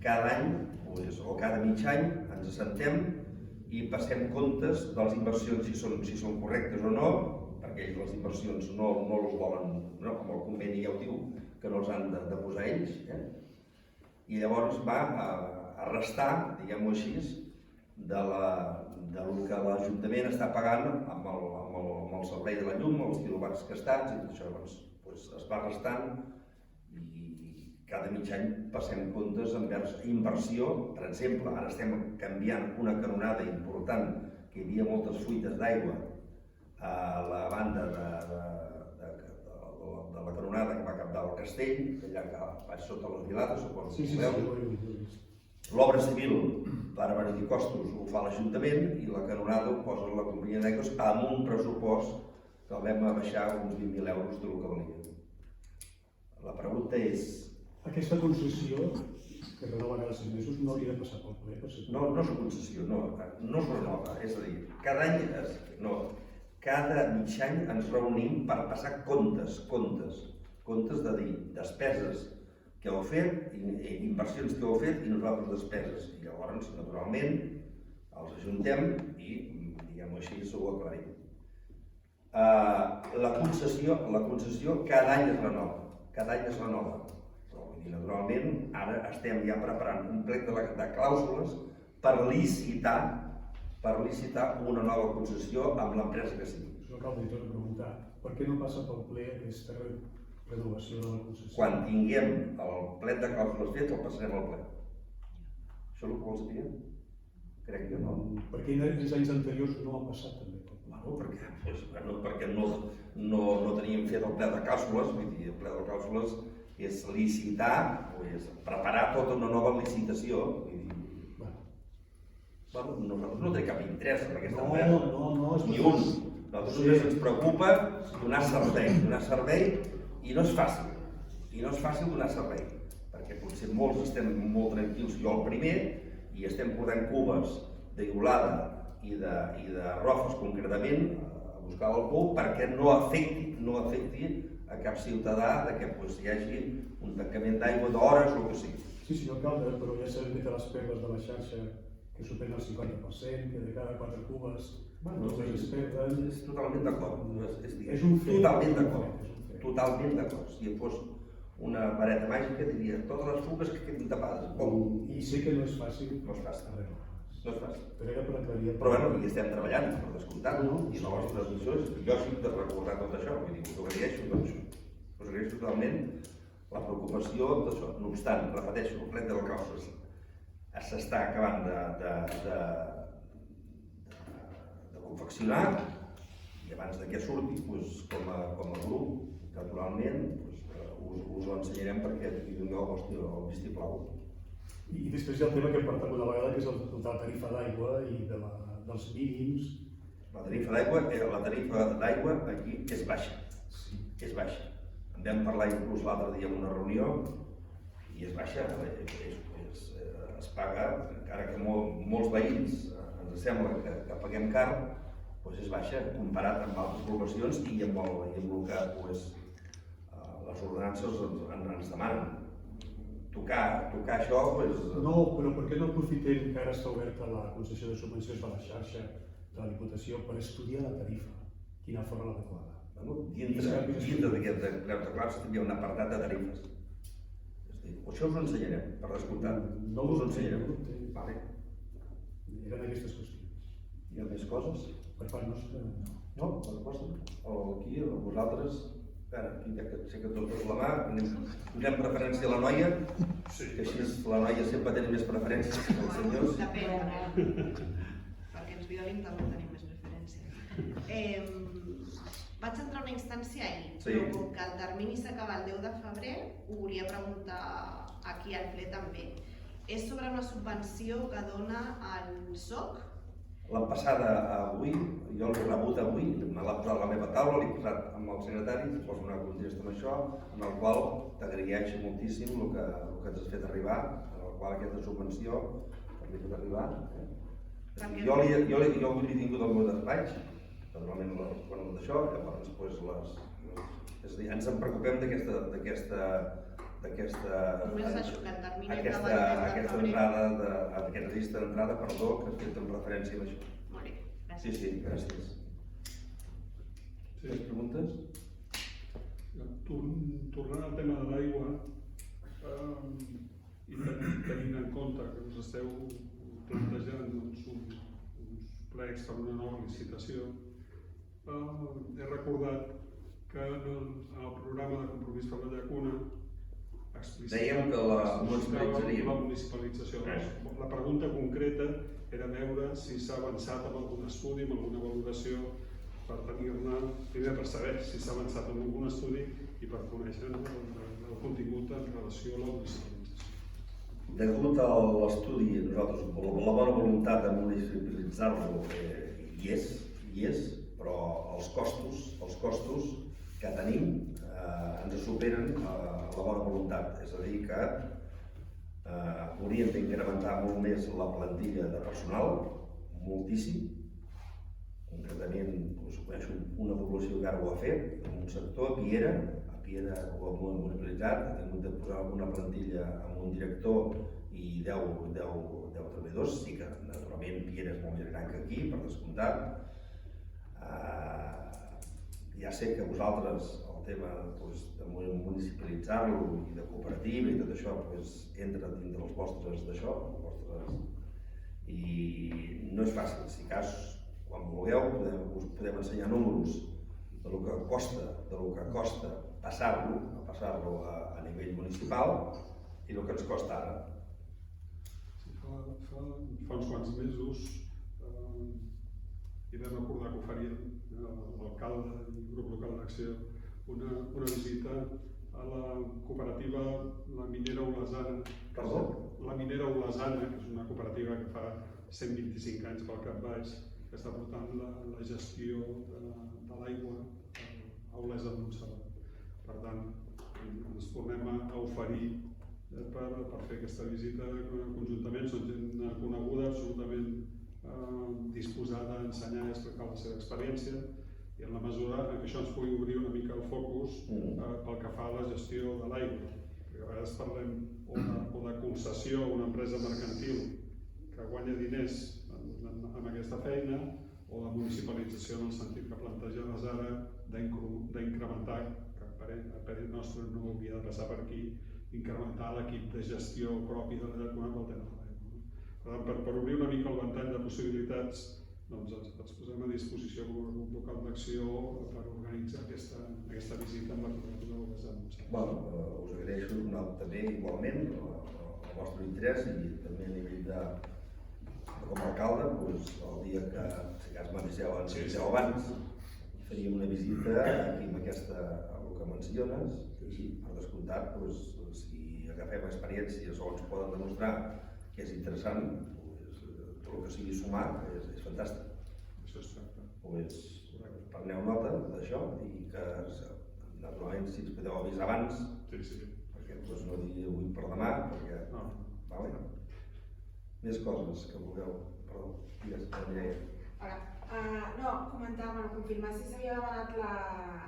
cada any o cada mig any ens assentem i passem comptes de les inversions si són correctes o no, perquè ells les inversions no les volen, com el conveni ja ho diu, que no els han de posar ells, i llavors va a restar, diguem-ho així, del que l'Ajuntament està pagant amb el servei de la llum, els quilowatts gastats, i això es va restant i cada mig any passem comptes envers inversió. Per exemple, ara estem canviant una canonada important, que hi havia moltes fuites d'aigua a la banda de la canonada que va cap del castell, allà que va sota les Vilates, suposo que ho veu. L'obra civil, per abaratir costos, ho fa l'Ajuntament i la canonada ho posa la companyia d'aigües amb un pressupost que el vam baixar uns 20.000 euros del que valia. La pregunta és... Aquesta concessió, que renova cada 6 mesos, no hauria de passar pel ple? No és una concessió, no es renova. És a dir, cada mig any ens reunim per passar comptes de dir despeses que heu fet, inversions que heu fet i nosaltres despeses. I llavors, naturalment, els ajuntem i, diguem-ho així, ho aclarim. La concessió cada any es renova. I naturalment, ara estem ja preparant un plec de clàusules per licitar una nova concessió amb l'empresa que sigui. No cal dir, torno a preguntar, per què no passa pel ple aquesta renovació de la concessió? Quan tinguem el plec de clàusules fet, el passarem al ple. Això és el que vols dir? Crec que no. Per què els anys anteriors no ha passat també? Perquè no teníem fet el ple de clàusules, vull dir, el ple de clàusules és licitar, preparar tota una nova licitació. Nosaltres no tenim cap interès en aquesta empresa, ni un. Nosaltres només ens preocupa donar servei i no és fàcil donar servei, perquè potser molts estem molt tranquils, jo el primer, i estem portant cubes d'Igualada i de Rofes concretament a buscar el pou perquè no afecti a cap ciutadà que hi hagi un tancament d'aigua d'hores o el que sigui. Sí, senyor alcalde, però ja sabem que té les pèrdues de la xarxa que superen el 50%, que de cada 4 cubes totes es perden. És totalment d'acord. És un fet. Totalment d'acord. És un fet. Totalment d'acord. Si fos una vareta màgica diria totes les fugues que quedin tapades. I sé que no és fàcil. No és fàcil. arreglar-les. No és fàcil. Però era per aclarir. Però bueno, hi estem treballant, per descomptat, No, i la vostra missió és jo sí de recordar tot això, vull dir, us ho agraeixo, doncs, us agraeixo totalment la preocupació d'això. No obstant, repeteixo, el plet de la causa s'està acabant de confeccionar i abans que surti, doncs, com a grup, naturalment, us ho ensenyarem perquè hi doneu el vistiplau. I després hi ha el tema que hem parlat una vegada, que és el de la tarifa d'aigua i dels mínims. La tarifa d'aigua aquí és baixa. Sí. És baixa. En vam parlar inclús l'altre dia en una reunió i és baixa. Es paga, encara que molts veïns ens sembla que paguem car, doncs és baixa comparat amb altres poblacions i amb el que les ordenances ens demanen. Tocar això, doncs... No, però per què no aprofitem que ara està oberta la concessió de subvencions de la xarxa de la Diputació per estudiar la tarifa? Quina forma l'adequada? Dintre d'aquest decret de clars hi ha un apartat de tarifes. Això us ho ensenyarem, per descomptat. No us ho ensenyarem. Vale. Eren aquestes qüestions. Hi ha més coses? Per part nostra, no. No? Per vostra? O aquí, o vosaltres? Aquí ja que sé que totes la mà, donem preferència a la noia, que així la noia sempre té més preferències que els senyors. Depèn, perquè ens violin també tenim més preferència. Vaig entrar una instància ahir, però com que el termini s'acaba el 10 de febrer, ho volia preguntar aquí al ple també. És sobre una subvenció que dona el SOC. La passada avui, jo l'he rebut avui, me l'ha posat a la meva taula, l'he posat amb el secretari, després una contesta amb això, en el qual t'agraeixo moltíssim el que ens has fet arribar, en el qual aquesta subvenció t'ha fet arribar. Jo l'he tingut al meu despatx, naturalment d'això, llavors és a dir, ens en preocupem d'aquesta Només això, que el termini aquesta entrada, aquest registre d'entrada, perdó, que has fet en referència a això. Molt bé, gràcies. Sí, gràcies. Més preguntes? Tornant al tema de l'aigua, i tenint en compte que us esteu plantejant uns plecs per una nova licitació, he recordat que en el programa de Compromís per la Llacuna dèiem que la municipalitzaríem. La municipalització. La pregunta concreta era veure si s'ha avançat amb algun estudi, amb alguna valoració, per tenir-ne, primer per saber si s'ha avançat amb algun estudi i per conèixer el contingut en relació a la municipalització. Degut a l'estudi, nosaltres, la bona voluntat de municipalitzar-lo hi és, però els costos que tenim ens superen la bona voluntat. És a dir, que hauríem d'incrementar molt més la plantilla de personal, moltíssim. Concretament, coneixo una població que ara ho ha fet, en un sector, a Piera ho ha municipalitzat, ha tingut de posar una plantilla amb un director i 10 treballadors. Sí que, naturalment, Piera és molt més gran que aquí, per descomptat. Ja sé que vosaltres el tema de municipalitzar-lo i de cooperativa i tot això entra dintre els vostres d'això, i no és fàcil. Si cas, quan vulgueu, us podem ensenyar números del que costa passar-lo a nivell municipal i el que ens costa ara. Fa uns quants mesos i vam acordar que ho faríem l'alcalde i el grup local d'acció una visita a la cooperativa La Minera Olesana. Perdó? La Minera Olesana, que és una cooperativa que fa 125 anys pel cap baix, que està portant la gestió de l'aigua a Olesa de Montserrat. Per tant, ens tornem a oferir per fer aquesta visita conjuntament. Són gent coneguda, absolutament disposada a ensenyar i explicar la seva experiència. i en la mesura en què això ens pugui obrir una mica el focus pel que fa a la gestió de l'aigua. Perquè a vegades parlem o de concessió a una empresa mercantil que guanya diners amb aquesta feina, o de municipalització en el sentit que plantejaves ara d'incrementar, que a parer nostre no hauria de passar per aquí, incrementar l'equip de gestió propi de la llacuna pel tema de l'aigua. Per tant, per obrir una mica el ventall de possibilitats, doncs ens posem a disposició com a grup local d'acció per organitzar aquesta visita amb la cooperativa de Olesa de Montserrat. Us agraeixo també igualment el vostre interès i també a nivell de com a alcalde, el dia que, si cas mateixeu abans, faríem una visita aquí amb el que menciones i per descomptat, si agafem experiències o ens poden demostrar que és interessant, tot el que sigui sumat és fantàstic. Això es tracta. Preneu nota d'això i que naturalment si ens podeu avisar abans, perquè no digui avui per demà, perquè... Més coses que vulgueu. Perdó, digues, Mireia. Hola. Comentar, confirmar si s'havia demanat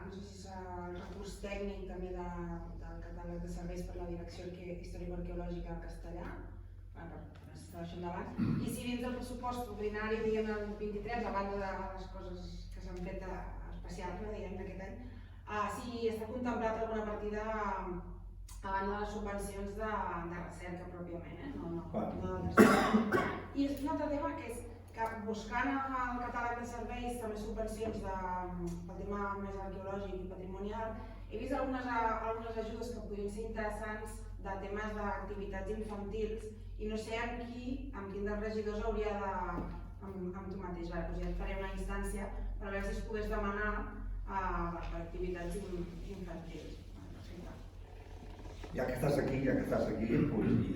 no sé si és el recurs tècnic també del catàleg de serveis per la Direcció Històrico-Arqueològica Castellà, per estar això endavant, i si dins del pressupost ordinari, diguem, el 23, a banda de les coses que s'han fet especials, diguem, d'aquest any, si està contemplat alguna partida a banda de les subvencions de recerca pròpiament, I és un altre tema que és que buscant el catàleg de serveis, també subvencions pel tema més arqueològic i patrimonial, he vist algunes ajudes que podrien ser interessants de temes d'activitats infantils i no sé amb quin dels regidors hauria de... amb tu mateix, ja et faré una instància per veure si es pogués demanar per activitats infantils. Ja que estàs aquí, i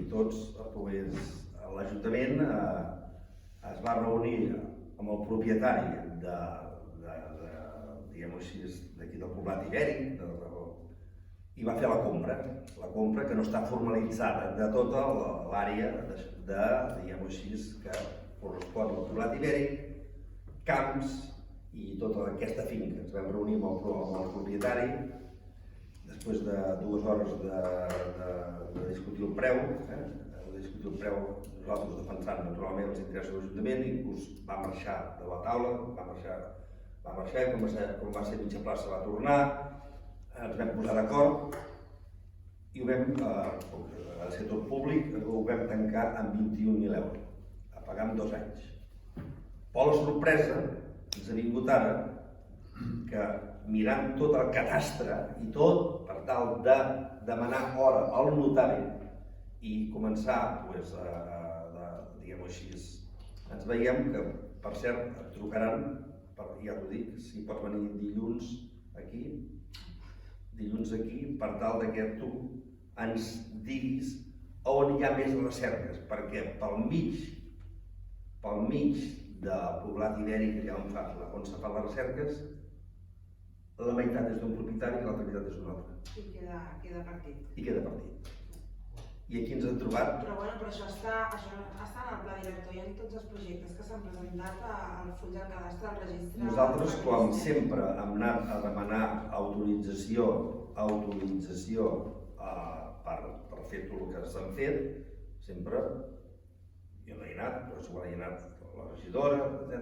tots, l'Ajuntament es va reunir amb el propietari diguem-ho així, d'aquí del poblat ibèric, i va fer la compra que no està formalitzada de tota l'àrea diguem-ho així, que correspon al poblat ibèric, camps i tota aquesta finca. Ens vam reunir amb el propietari després de 2 hores de discutir el preu, nosaltres defensant naturalment els interessos de l'Ajuntament, inclús va marxar de la taula, va marxar i com va ser mitja plaça va tornar, ens vam posar d'acord i ho vam, va ser tot públic, ho vam tancar amb 21.000 euros, a pagar en 2 anys. Però la sorpresa ens ha vingut ara que mirant tot el catastre i tot per tal de demanar hora al notari i començar, diguem-ho així, ens veiem que, per cert, et trucaran, ja t'ho dic, si pots venir dilluns aquí, per tal que tu ens diguis on hi ha més recerques, perquè pel mig del poblat ibèric, allà on se fan les recerques, la meitat és d'un propietari i l'altra meitat és d'un altre. I queda partit. I aquí ens han trobat... Però això està en el pla director i en tots els projectes que s'han presentat al full del cadastre del registre. Nosaltres, com sempre, hem anat a demanar autorització per fer tot el que s'han fet, sempre, jo no hi he anat, però segurament hi ha anat la regidora, etc.,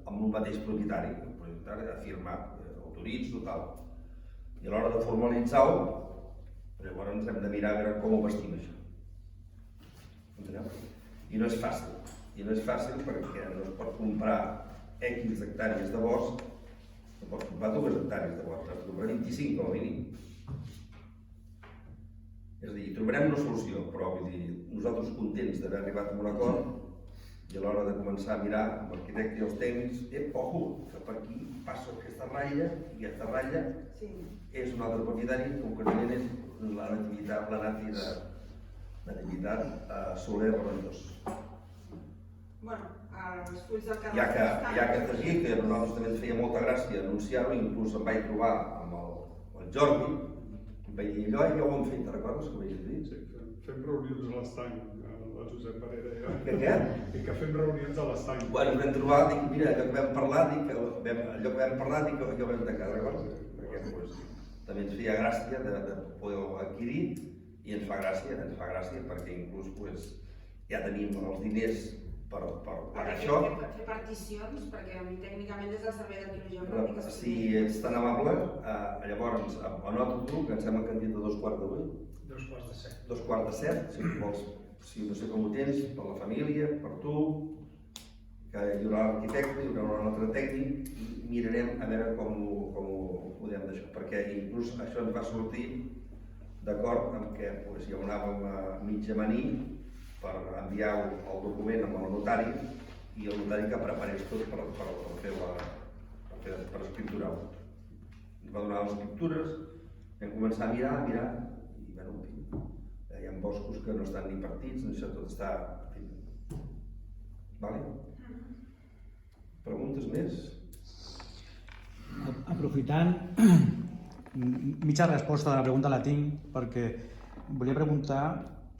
amb un mateix propietari. El propietari ha firmat, autoritzo, tal. I a l'hora de formalitzar-ho, llavors hem de mirar a veure com ho vestim, això. I no és fàcil perquè no es pot comprar X hectàrees de bosc, no pots comprar 2 hectàrees de bosc, has de comprar 25 com a mínim. És a dir, trobarem una solució, però nosaltres contents d'haver arribat a un acord i a l'hora de començar a mirar amb l'arquitecte i els tècnics, ojo, que per aquí passa aquesta ratlla i aquesta ratlla és un altre propietari, concretament és la Nativitat Soler Reventós. Els fulls del Ja que afegir que a nosaltres també ens feia molta gràcia anunciar-ho, inclús em vaig trobar amb el Jordi, vaig dir, allò ja ho hem fet, te recordes que ho vaig dir? Sí, fem reunions a l'estany, el Josep Parera i jo. Què? I que fem reunions a l'estany. Bueno, vam trobar, dic, mira, allò que vam parlar, jo vam tancar, recordes? Perquè doncs, també ens feia gràcia de poder adquirir i ens fa gràcia perquè inclús pues, ja tenim els diners per pagar això. Fer particions, perquè a mi tècnicament des del servei d'arqueologia Si ets tan amable, llavors anota tu, que em sembla que han dit a 2:45. 2:45. 2:45, si vols, si no sé com ho tens, per la família, per tu, que hi haurà l'arquitecte, hi haurà un altre tècnic, i mirarem a veure com ho podem deixar, perquè inclús això ens va sortir d'acord amb que pues, ja anàvem a mig amanir per enviar el document amb el notari i el notari que preparés tot per escripturar-ho. Ens va donar les escriptures, vam començar a mirar i bueno, hi ha boscos que no estan ni partits, no sé, tot està... Vale? Preguntes més? Aprofitant, mitja resposta de la pregunta la tinc, perquè volia preguntar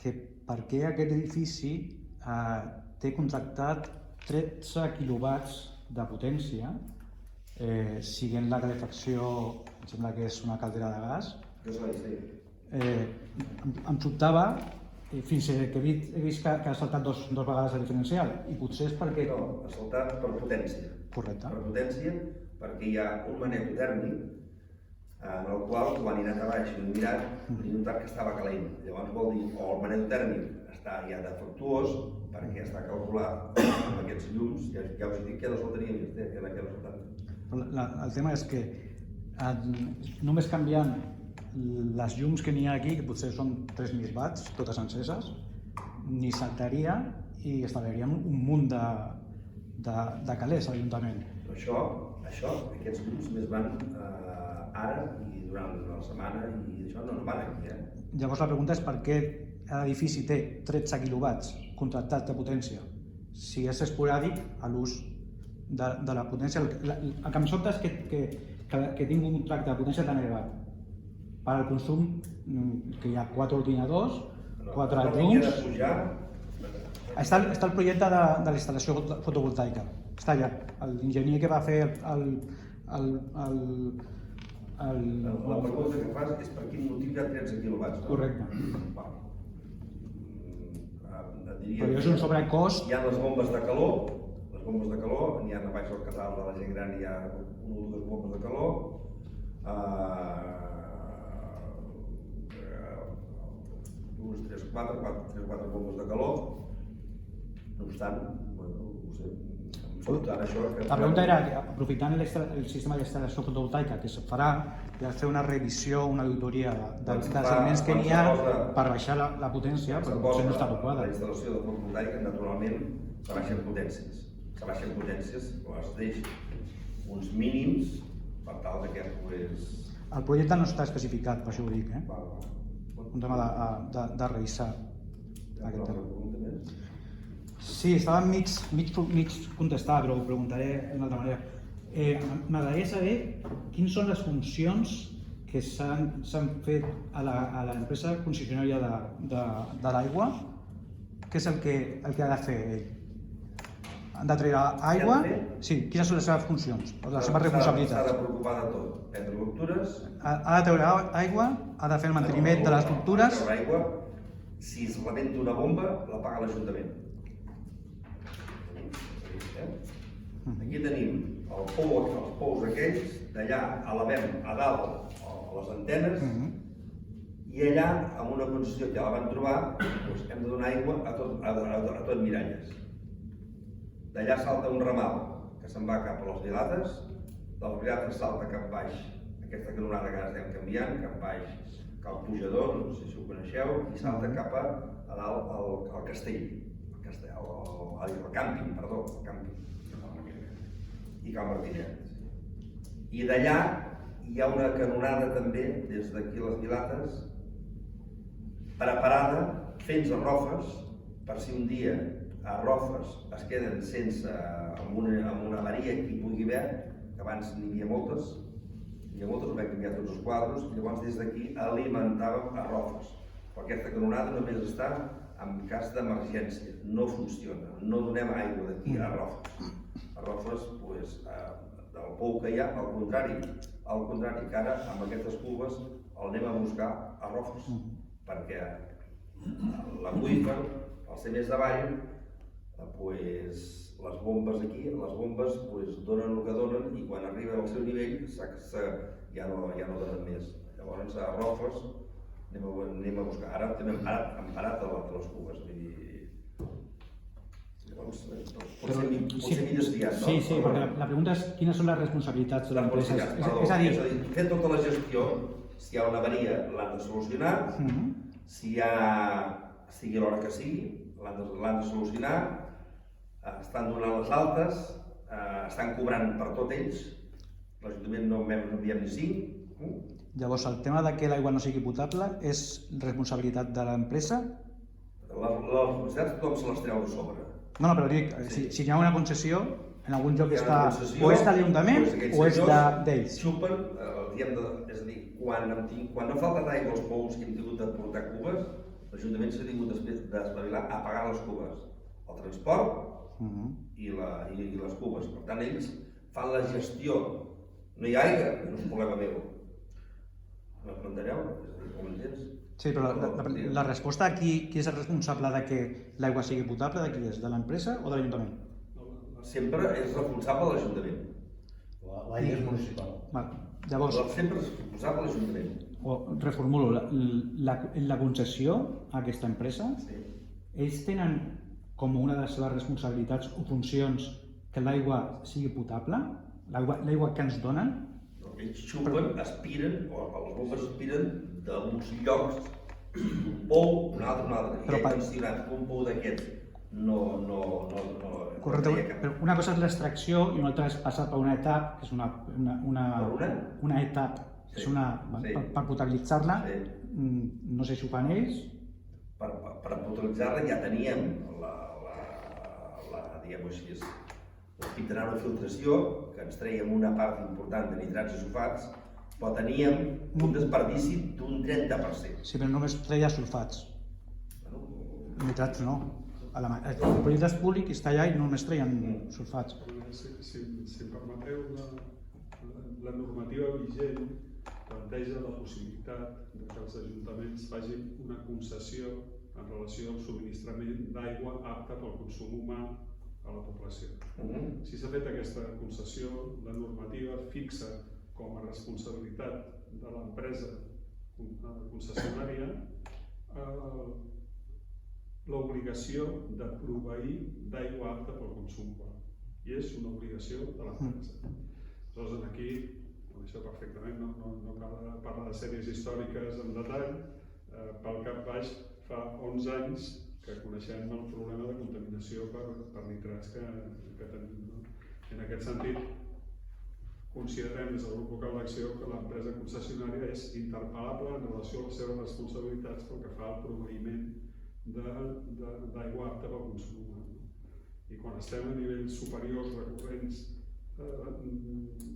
que per què aquest edifici té contractat 13 quilowatts de potència, siguent la calefacció, em sembla que és una caldera de gas. Em sobtava, fins que he vist que ha saltat dos vegades el diferencial, i potser és perquè... No, ha saltat per potència. Correcte. Per potència, perquè hi ha un magnetotèrmic en el qual, quan he anat a baix i he mirat, he notat que estava calent. Llavors vol dir, o el magnetotèrmic està ja defectuós, perquè està calculat amb aquests llums, ja us dic que no saltaria més, que no saltaria. El tema és que només canviant les llums que n'hi ha aquí, que potser són 3.000 watts, totes enceses, ni saltaria i estableiríem un munt de calés a l'Ajuntament. Aquests llums més van ara i durant la setmana i això no van aquí. Llavors la pregunta és per què l'edifici té 13 quilowatts contractats de potència si és esporàdic a l'ús de la potència. El que em sobta és que tingui un contracte de potència tan elevat per al consum, que hi ha 4 ordinadors, 4 llums. Està el projecte de la instal·lació fotovoltaica, està allà. L'enginyer que va fer La pregunta que fas és per quin motiu hi ha 13 quilowatts. Correcte. Però és un sobrecost. Hi ha les bombes de calor, n'hi ha a baix al casal de la gent gran, hi ha 1 o 2 bombes de calor, 2, 3, 4 bombes de calor. No obstant, ho sé, la pregunta era, aprofitant el sistema d'instal·lació fotovoltaica que es farà, hi ha de fer una revisió, una auditoria dels elements que n'hi ha per baixar la potència, perquè potser no està adequada. La instal·lació de fotovoltaica, naturalment, se baixen potències. Es deixa uns mínims per tal que el projecte no està especificat, per això ho dic. Un tema de revisar aquest tema. Sí, estava mig contestar, però ho preguntaré d'una altra manera. M'agradaria saber quines són les funcions que s'han fet a l'empresa concessionària de l'aigua. Què és el que ha de fer ell? Han de treure aigua? Sí, quines són les seves funcions, les seves responsabilitats? S'ha de preocupar de tot, prendre estructures. Ha de treure aigua, ha de fer el manteniment de les estructures. Ha de treure aigua, si es rebenta una bomba, la paga l'Ajuntament. Aquí tenim els pous aquells, d'allà elevem a dalt les antenes i allà, amb una concessió que la van trobar, hem de donar aigua a tot Miralles. D'allà salta un ramal que se'n va cap a les Vilates, de les Vilates salta cap baix, aquesta canonada que ara estem canviant, cap baix Cal Pujador, no sé si ho coneixeu, i salta cap a dalt al castell, al càmping, perdó, al càmping, i Cal Martinet. I d'allà hi ha una canonada també, des d'aquí a les Vilates, preparada, fent arrofes, per si un dia a Rofes es queden sense, amb una avaria que hi pugui haver, que abans n'hi havia moltes, i llavors vam canviar tots els quadres i llavors des d'aquí alimentàvem a Rofes. Però aquesta canonada només està en cas d'emergència, no funciona, no donem aigua d'aquí a Rofes. A Rofes, doncs, del pou que hi ha, al contrari, que ara amb aquestes cuves el anem a buscar a Rofes, perquè l'aqüífer, al ser més avall, doncs, les bombes aquí, donen el que donen i quan arriben al seu nivell ja no donen més. Llavors a Rofes anem a buscar. Ara hem parat a les cuves. Llavors, potser m'he desviat, no? Sí, perquè la pregunta és quines són les responsabilitats de l'empresa. És a dir, fent tota la gestió, si hi ha una avaria l'han de solucionar, sigui l'hora que sigui, l'han de solucionar, estan donant les altes, estan cobrant per tot ells, l'Ajuntament no enviem ni 5. Llavors, el tema de que l'aigua no sigui potable és responsabilitat de l'empresa? Les responsabilitats tothom se les treu de sobre. No, però dic, si hi ha una concessió, en algun lloc està o és de l'Ajuntament o és d'ells. Xupen, és a dir, quan no falten aigua als pous i hem tingut de portar cubes, l'Ajuntament s'ha tingut d'espavilar a pagar les cubes, el transport i les cubes. Per tant, ells fan la gestió. No hi ha aigua, no és un problema meu. M'enteneu? Com entens? Sí, però la resposta a qui és el responsable de que l'aigua sigui potable, de qui és? De l'empresa o de l'Ajuntament? Sempre és responsable de l'Ajuntament. L'aigua és municipal. Llavors, sempre és responsable de l'Ajuntament. Reformulo, la concessió a aquesta empresa, ells tenen com una de les seves responsabilitats o funcions que l'aigua sigui potable? L'aigua que ens donen? Ells xupen, aspiren, o les bombes aspiren d'uns llocs, un pou, un altre, i he mencionat que un pou d'aquests no... Correcte, però una cosa és l'extracció i una altra és passar per una etapa, que és una etapa, per potabilitzar-la, no sé si ho fan ells. Per potabilitzar-la ja teníem diguem-ho així, l'hospital de filtració, que ens trèiem una part important de nitrats i sulfats, però teníem un desperdici d'un 30%. Sí, però només treia sulfats. Nitrats no. El projecte públic està allà i només treien sulfats. Si em permeteu, la normativa vigent planteja la possibilitat que els ajuntaments facin una concessió en relació al subministrament d'aigua apta pel consum humà a la població. Si s'ha fet aquesta concessió, la normativa fixa com a responsabilitat de l'empresa concessionària l'obligació de proveir d'aigua apta pel consum humà. I és una obligació de l'empresa. Aleshores, aquí, ho deixo perfectament, no cal parlar de sèries històriques en detall, pel cap baix fa 11 anys que coneixem el problema de contaminació per nitrats que tenim. En aquest sentit, considerem des del grup local d'acció que l'empresa concessionària és interpel·lable en relació a les seves responsabilitats pel que fa al proveïment d'aigua apta pel consum humà. I quan estem a nivells superiors recurrents,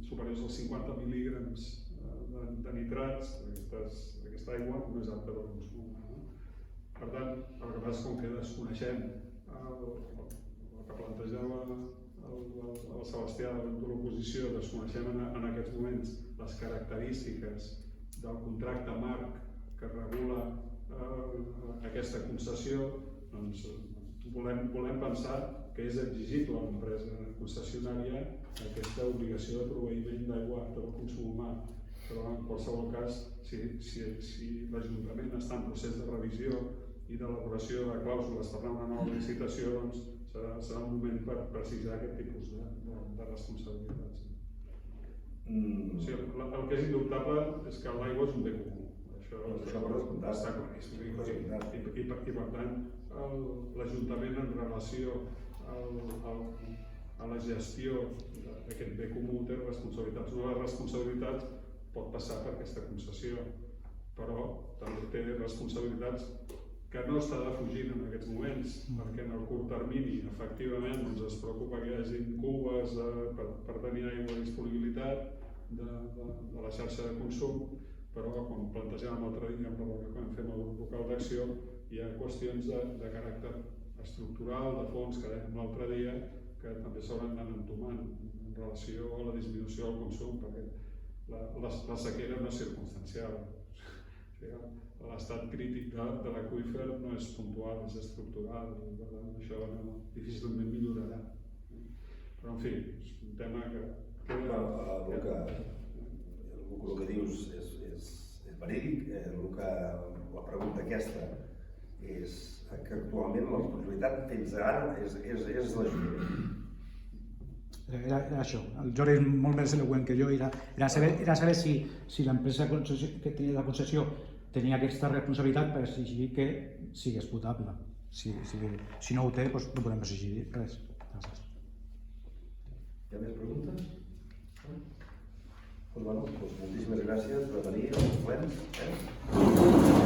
superiors als 50 mil·lígrams de nitrats, aquesta aigua no és apta pel consum humà. Per tant, el que passa és com que desconeixem el que plantejava el Sebastià de l'oposició, desconeixem en aquests moments les característiques del contracte marc que regula aquesta concessió, doncs volem pensar que és exigible a l'empresa concessionària aquesta obligació de proveïment d'aigua apta pel consum humà. Però en qualsevol cas, si l'Ajuntament està en procés de revisió i d'elaboració de clàusules per anar a una nova licitació, doncs serà un moment per precisar aquest tipus de responsabilitats. El que és indubtable és que l'aigua és un bé comú. Això està claríssim. I per tant, l'Ajuntament en relació a la gestió d'aquest bé comú té responsabilitats. Una de les responsabilitats pot passar per aquesta concessió, però també té responsabilitats que no està defugint en aquests moments, perquè en el curt termini, efectivament, es preocupa que hi hagi cubes per tenir aigua a disponibilitat, de la xarxa de consum, però quan plantegem l'altre dia, amb la reunió que vam fer amb el grup local d'acció, hi ha qüestions de caràcter estructural, de fons, que dèiem l'altre dia, que també s'hauran d'anar entomant en relació a la disminució del consum, perquè la sequera no és circumstancial. L'estat crític de l'aqüífer no és puntual, és estructural, i per tant això difícilment millorarà. Però en fi, és un tema que... El que dius és verídic. La pregunta aquesta és que actualment la prioritat fins ara és l'Ajuntament. Era això, el Jordi és molt més eloqüent que jo, era saber si l'empresa que tenia la concessió tenia aquesta responsabilitat per exigir que sigués potable. Si no ho té, doncs no podem exigir res. Gràcies. Hi ha més preguntes? Doncs moltíssimes gràcies per venir als plens.